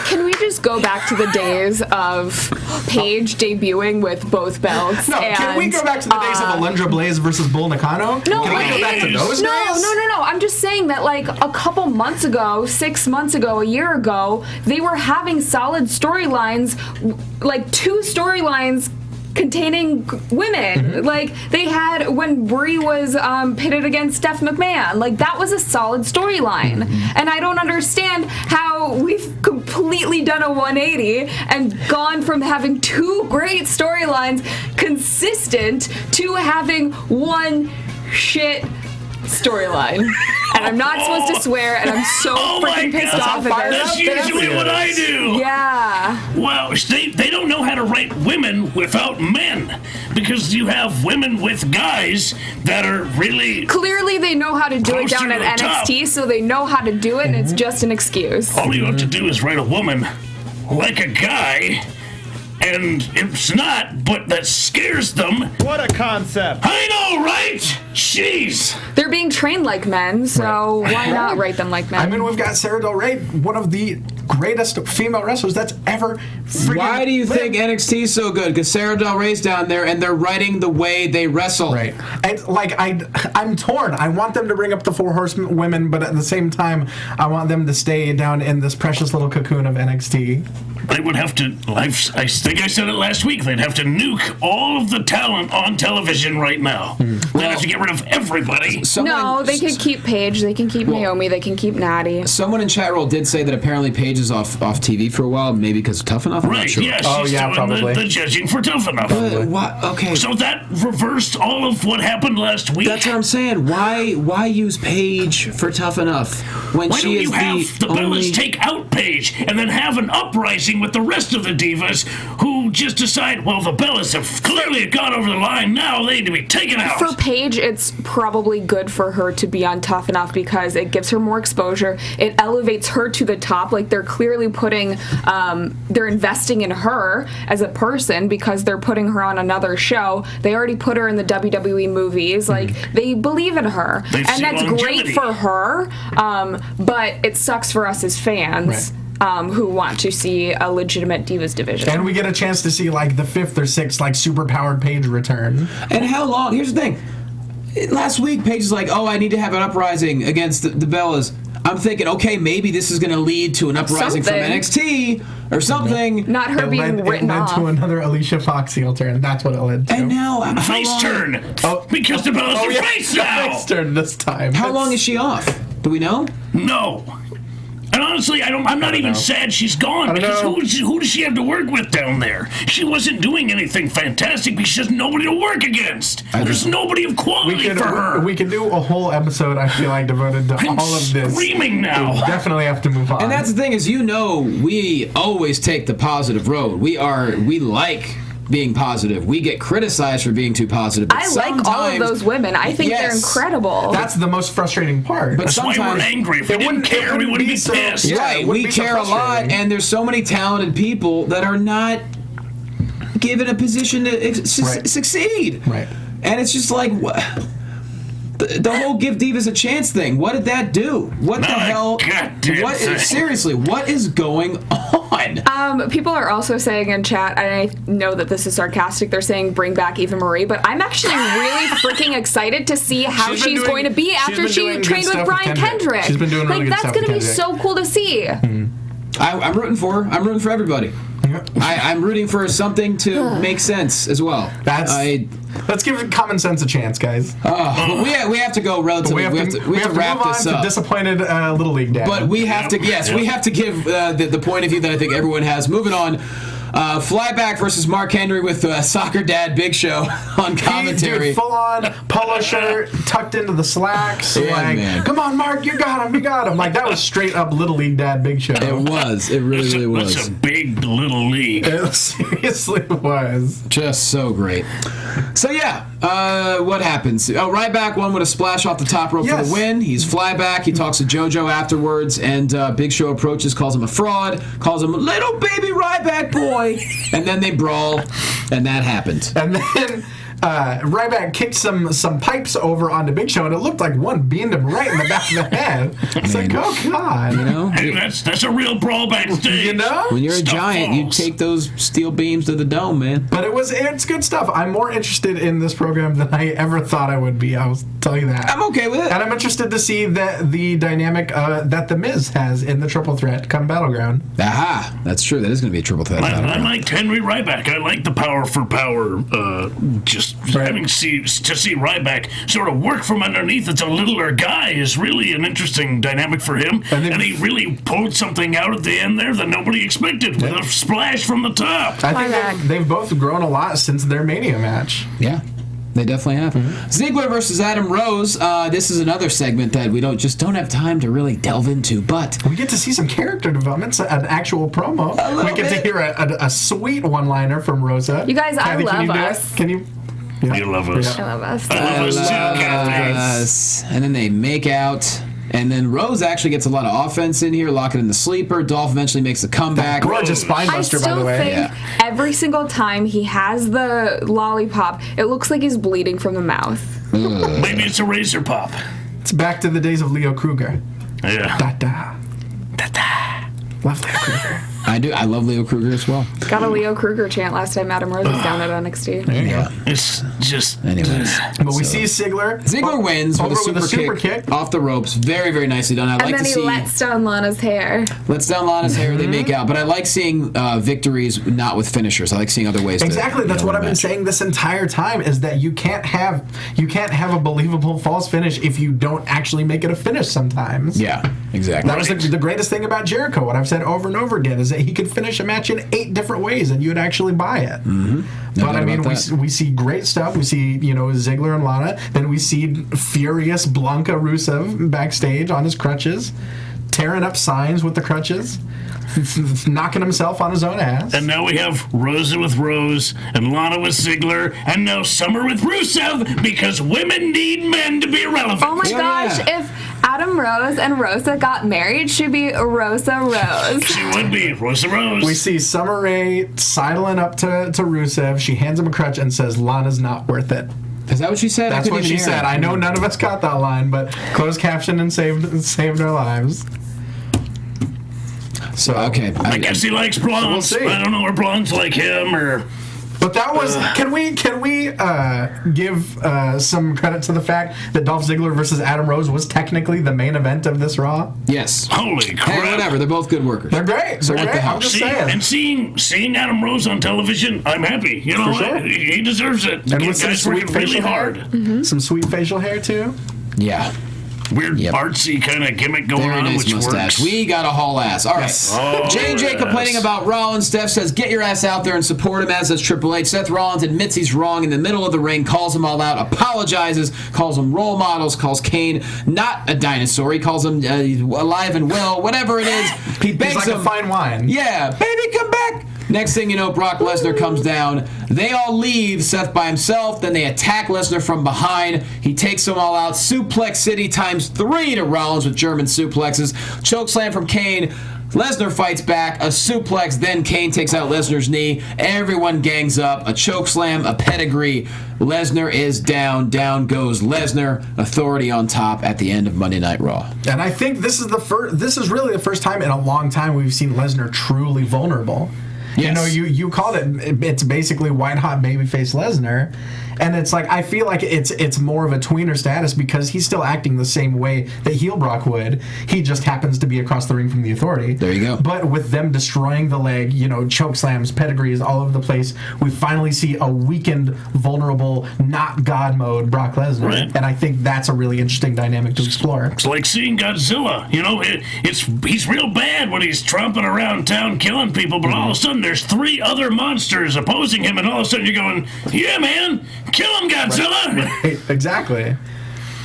Can we just go back to the days of Paige debuting with both belts? No, can we go back to the days of Alundra Blaze versus Bull Nakano? No, can we go back to those days? No. I'm just saying that like a couple months ago, 6 months ago, a year ago, they were having solid storylines, like 2 storylines containing women. Like they had when Brie was pitted against Steph McMahon. Like that was a solid storyline. And I don't understand how we've completely done a 180 and gone from having 2 great storylines consistent to having one shit storyline. And I'm not supposed to swear, and I'm so freaking pissed off at this. That's usually what I do. Yeah. Well, they don't know how to write women without men, because you have women with guys that are really... Clearly they know how to do it down at NXT, so they know how to do it, and it's just an excuse. All you have to do is write a woman like a guy, and it's not, but that scares them. What a concept. I know, right? Jeez. They're being trained like men, so why not write them like men? I mean, we've got Sarah Del Rey, one of the greatest female wrestlers that's ever freaking Why do you lived. think NXT is so good? Because Sarah Del Rey's down there, and they're writing the way they wrestle. Right. And, like, I'm torn. I want them to bring up the 4 Horsewomen, but at the same time, I want them to stay down in this precious little cocoon of NXT. They would have to, I think I said it last week, they'd have to nuke all of the talent on television right now. They'd have to get rid of everybody. No, they can keep Paige, they can keep Naomi, they can keep Natty. Someone in chat roll did say that apparently Paige is off TV for a while, maybe because of Tough Enough. I'm not Right, sure. yeah, she's doing probably. the judging for Tough Enough. What? Okay. So that reversed all of what happened last week. That's what I'm saying. Why use Paige for Tough Enough when Why she don't is you have the only... Bellas take out Paige and then have an uprising with the rest of the divas who just decide, well, the Bellas have clearly gone over the line, now they need to be taken out. For Paige, it's probably good for her to be on Tough Enough because it gives her more exposure. It elevates her to the top. Like, they're clearly putting, they're investing in her as a person because they're putting her on another show. They already put her in the WWE movies. Like, they believe in her. They've And seen that's longevity. great for her, but it sucks for us as fans. Right. Who want to see a legitimate Divas division. And we get a chance to see, like, the 5th or 6th, like, super-powered Paige return. And how long? Here's the thing. Last week, Paige is like, oh, I need to have an uprising against the Bellas. I'm thinking, okay, maybe this is going to lead to an uprising from NXT or something. Not her being written It led off. to another Alicia Fox heel turn. That's what it led to. And now, how Face long, turn. Because the Bellas are face now. Face turn this time. how long is she off? Do we know? No. And honestly, I'm not even sad she's gone because who does she have to work with down there? She wasn't doing anything fantastic because she has nobody to work against. There's nobody of quality for her. We could do a whole episode, I feel like, devoted to I'm all of this. screaming now. We definitely have to move on. And that's the thing is, we always take the positive road. We like being positive. We get criticized for being too positive. But I like all of those women. I think they're incredible. That's the most frustrating part. But That's why we're angry. If we didn't care, we wouldn't be pissed. Yeah, right, it wouldn't we be so care a lot, frustrating. and there's so many talented people that are not given a position to succeed. Right. And it's just like, the whole give divas a chance thing. What did that do? What the hell? Thing. Seriously, what is going on? People are also saying in chat, and I know that this is sarcastic, they're saying bring back Eva Marie, but I'm actually really freaking excited to see how she's going to be after she trained with Brian Kendrick. She's been doing really good that's stuff going to with be Kendrick. so cool to see. I'm rooting for her. I'm rooting for everybody. I'm rooting for something to make sense as well. Let's give common sense a chance, guys. But we have to go relatively. We have to wrap move on this to up. disappointed Little League dad. But we have to, we have to give the point of view that I think everyone has. Moving on, Flyback versus Mark Henry with Soccer Dad Big Show on commentary. Dude, full on polo shirt tucked into the slacks. Yeah, like, man. come on, Mark, you got him. Like, that was straight up Little League Dad Big Show. It was. It really was. That's a big little league. It seriously was. Just so great. So yeah, what happens? Ryback won with a splash off the top rope for the win. He's Flyback. He talks to JoJo afterwards, and Big Show approaches, calls him a fraud, calls him a little baby Ryback boy, and then they brawl, and that happened. And then Ryback kicked some pipes over onto Big Show, and it looked like one beamed him right in the back of the head. It's like, oh god, you know, hey, that's a real brawl backstage. You know, when you're a Stuff giant, falls. you take those steel beams to the dome, man. But it's good stuff. I'm more interested in this program than I ever thought I would be. I'll tell you that. I'm okay with it. And I'm interested to see the dynamic that The Miz has in the triple threat come Battleground. Aha, that's true. That is going to be a triple threat. I liked Henry Ryback. I like the power for power. Just having to see Ryback sort of work from underneath as a littler guy is really an interesting dynamic for him. And he really pulled something out at the end there that nobody expected with a splash from the top. I think they've both grown a lot since their Mania match. Yeah. They definitely have. Ziggler versus Adam Rose. This is another segment that we don't have time to really delve into, but we get to see some character developments, an actual promo. We get to hear a sweet one-liner from Rosa. You guys, Cathy, I love us. Can you? Yeah. You love us. I love us. I love us too, Cathy. And then they make out. And then Rose actually gets a lot of offense in here, locking in the sleeper. Dolph eventually makes a comeback. Gorgeous spine buster, by the way. I still think every single time he has the lollipop, it looks like he's bleeding from the mouth. Maybe it's a razor pop. It's back to the days of Leo Kruger. Yeah. Da-da. Da-da. Love Leo Kruger. I do. I love Leo Kruger as well. Got a Leo Kruger chant last time Adam Rose was down at NXT. There you go. It's just... Anyways. But we see Ziggler. Ziggler wins with over a super kick off the ropes. Very, very nicely done. I like to see... And then he lets down Lana's hair. Lets down Lana's hair. They make out. But I like seeing victories not with finishers. I like seeing other ways Exactly. That's what I've been saying this entire time, is that you can't have a believable false finish if you don't actually make it a finish sometimes. Yeah, exactly. That was the greatest thing about Jericho, what I've said over and over again, is that he could finish a match in 8 different ways and you'd actually buy it. No but I mean, we see great stuff. We see, Ziggler and Lana. Then we see furious Blanca Rusev backstage on his crutches, tearing up signs with the crutches, knocking himself on his own ass. And now we have Rosa with Rose and Lana with Ziggler and now Summer with Rusev, because women need men to be relevant. Oh my gosh, if Adam Rose and Rosa got married, she'd be Rosa Rose. She would be Rosa Rose. We see Summer Rae sidling up to Rusev. She hands him a crutch and says, "Lana's not worth it." Is that what she said? That's what she said. I know none of us caught that line, but closed caption and saved our lives. So okay, I guess he likes blondes. We'll see. I don't know where blondes like him or. But that was. Can we give some credit to the fact that Dolph Ziggler versus Adam Rose was technically the main event of this Raw? Yes. Holy crap! Hey, whatever. They're both good workers. They're great. They're great. I'm just saying. And seeing Adam Rose on television, I'm happy. You know, For sure. he deserves it. And The with some guy's sweet working really facial hair. hard. Some sweet facial hair too. Yeah. Weird artsy kind of gimmick going Very on, nice which mustache. works. We got a haul ass. All right. Yes. J&J complaining about Rollins. Steph says, get your ass out there and support him, as does Triple H. Seth Rollins admits he's wrong in the middle of the ring, calls them all out, apologizes, calls them role models, calls Kane not a dinosaur. He calls him alive and well, whatever it is. He begs He's like him. a fine wine. Yeah, baby, come back. Next thing you know, Brock Lesnar comes down. They all leave, Seth by himself. Then they attack Lesnar from behind. He takes them all out. Suplex City ×3 to Rollins with German suplexes. Chokeslam from Kane. Lesnar fights back. A suplex. Then Kane takes out Lesnar's knee. Everyone gangs up. A chokeslam. A pedigree. Lesnar is down. Down goes Lesnar. Authority on top at the end of Monday Night Raw. And I think this is really the first time in a long time we've seen Lesnar truly vulnerable. Yes. You called it. It's basically white hot babyface Lesnar, and it's like I feel like it's more of a tweener status because he's still acting the same way that heel Brock would. He just happens to be across the ring from the Authority. There you go. But with them destroying the leg, choke slams, pedigrees all over the place, we finally see a weakened, vulnerable, not God mode Brock Lesnar, Right. and I think that's a really interesting dynamic to explore. It's like seeing Godzilla. He's real bad when he's tromping around town killing people, but all of a sudden there's 3 other monsters opposing him, and all of a sudden you're going, yeah, man, kill him, Godzilla! Right, exactly.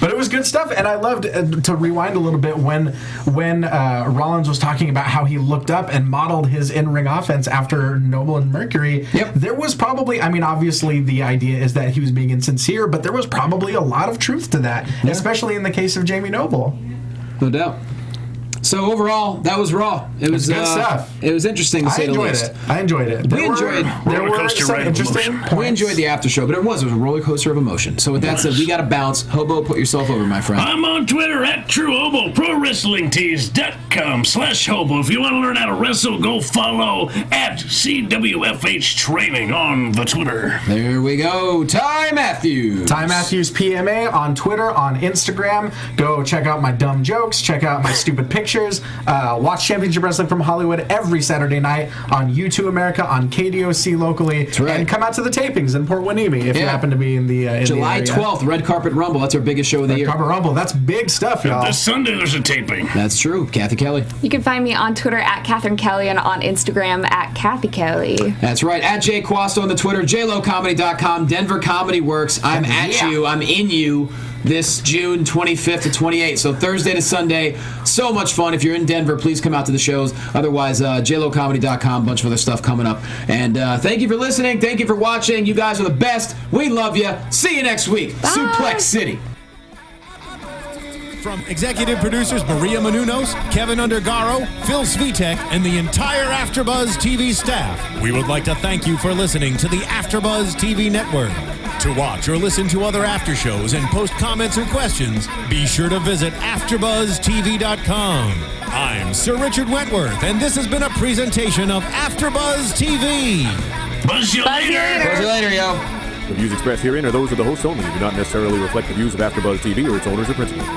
But it was good stuff, and I loved to rewind a little bit when Rollins was talking about how he looked up and modeled his in-ring offense after Noble and Mercury. Yep. There was probably, obviously the idea is that he was being insincere, but there was probably a lot of truth to that, especially in the case of Jamie Noble. No doubt. So overall, that was Raw. It was good stuff. It was interesting to say the least. I enjoyed it. We enjoyed There roller were coaster some ride of interesting emotion. points. We enjoyed the after show, but it was a roller coaster of emotion. So with that said, we got to bounce. Hobo, put yourself over, my friend. I'm on Twitter at TrueHobo, ProWrestlingTees.com/Hobo. If you want to learn how to wrestle, go follow at CWFH Training on the Twitter. There we go. Ty Matthews. Ty Matthews PMA on Twitter, on Instagram. Go check out my dumb jokes. Check out my stupid pictures. Watch Championship Wrestling from Hollywood every Saturday night on U2 America, on KDOC locally. That's right. And come out to the tapings in Port Hueneme if you happen to be in the July the area. 12th, Red Carpet Rumble. That's our biggest show of the year. Carpet Rumble. That's big stuff, y'all. This Sunday there's a taping. That's true. Cathy Kelley. You can find me on Twitter at Catherine Kelley and on Instagram at Cathy Kelley. That's right. At Jay Quasto on the Twitter. JLoComedy.com. Denver Comedy Works. I'm at you. I'm in you. This June 25th to 28th. So Thursday to Sunday. So much fun. If you're in Denver, please come out to the shows. Otherwise, JLoComedy.com. Bunch of other stuff coming up. And thank you for listening. Thank you for watching. You guys are the best. We love you. See you next week. Bye. Suplex City. From executive producers Maria Menounos, Kevin Undergaro, Phil Svitek, and the entire AfterBuzz TV staff, we would like to thank you for listening to the AfterBuzz TV network. To watch or listen to other after shows and post comments or questions, be sure to visit AfterBuzzTV.com. I'm Sir Richard Wentworth, and this has been a presentation of AfterBuzz TV. Buzz you later. Buzz you later, yo. The views expressed herein are those of the hosts only and do not necessarily reflect the views of AfterBuzz TV or its owners or principals.